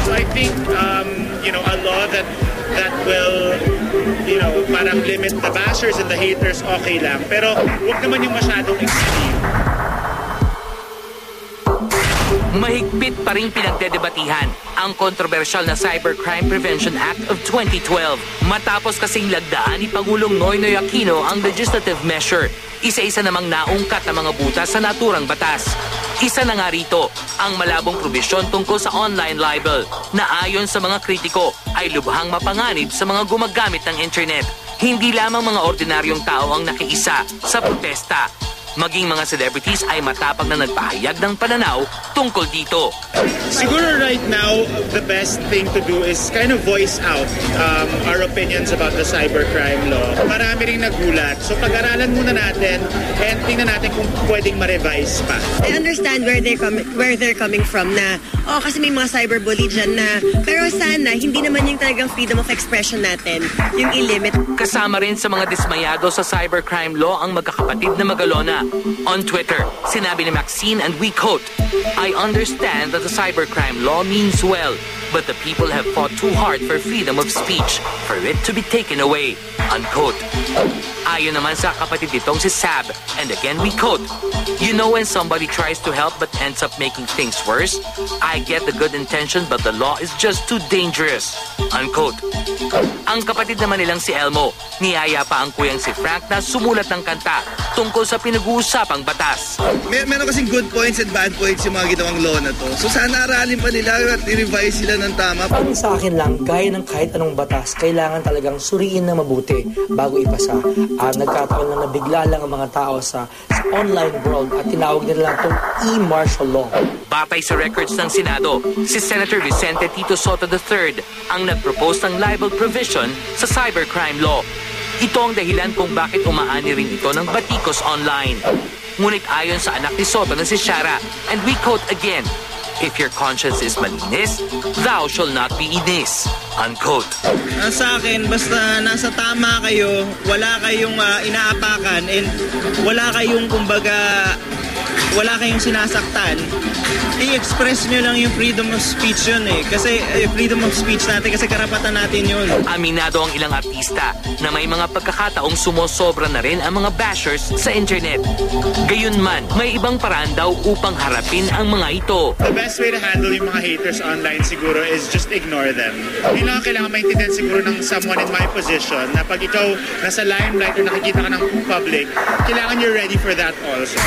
So I think, a law that will, parang limit the bashers and the haters, okay lang. Pero huwag naman yung masyadong extreme. Mahigpit pa rin pinagdedebatihan ang kontrobersyal na Cybercrime Prevention Act of 2012 matapos kasing lagdaan ni Pangulong Noynoy Aquino ang legislative measure. Isa-isa namang naungkat ang mga butas sa naturang batas. Isa na nga rito ang malabong probisyon tungkol sa online libel na ayon sa mga kritiko ay lubhang mapanganib sa mga gumagamit ng internet. Hindi lamang mga ordinaryong tao ang nakiisa sa protesta. Maging mga celebrities ay matapang na nagpahayag ng pananaw tungkol dito. Siguro right now, the best thing to do is kind of voice out our opinions about the cybercrime law. Marami ring nagulat. So pag-aralan muna natin and tingnan natin kung pwedeng ma-revise pa. I understand where they're coming from na, kasi may mga cyberbully dyan na, pero sana hindi naman yung talagang freedom of expression natin, yung i-limit. Kasama rin sa mga dismayado sa cybercrime law ang magkakapatid na Magalona. On Twitter, sinabi ni Maxine and we quote, "I understand that the cybercrime law means well, but the people have fought too hard for freedom of speech for it to be taken away." Unquote. Ayon naman sa kapatid nitong si Sab, and again we quote, "You know when somebody tries to help but ends up making things worse? I get the good intention but the law is just too dangerous." Unquote. Ang kapatid naman nilang si Elmo, niyaya pa ang kuyang si Frank na sumulat ng kanta tungkol sa pinag-uusapang batas. Meron kasing good points and bad points yung mga ginawang law na to. So sana aralin pa nila at i-revise sila ng tama. Parang sa akin lang, gaya ng kahit anong batas, kailangan talagang suriin na mabuti bago ipasa. Nagkataon lang na bigla lang ang mga tao sa online world at tinawag nila itong e-martial law. Batay sa records ng Senado, si Senator Vicente Tito Soto III ang nag-propose ng libel provision sa cybercrime law. Ito ang dahilan kung bakit umaani rin ito ng batikos online. Ngunit ayon sa anak ni Soto na si Shara, and we quote again, "If your conscience is malinis, thou shall not be inis." Unquote. Sa akin, basta nasa tama kayo, wala kayong inaapakan, and wala kayong wala kayong sinasaktan, i-express nyo lang yung freedom of speech yun Kasi freedom of speech natin, kasi karapatan natin yun. Aminado ang ilang artista na may mga pagkakataong sumosobra na rin ang mga bashers sa internet. Gayunman, may ibang paraan daw upang harapin ang mga ito. The best way to handle yung mga haters online siguro is just ignore them. Hindi lang kailangan maintindihan siguro ng someone in my position na pag ikaw nasa limelight o nakikita ka ng public, kailangan you're ready for that also.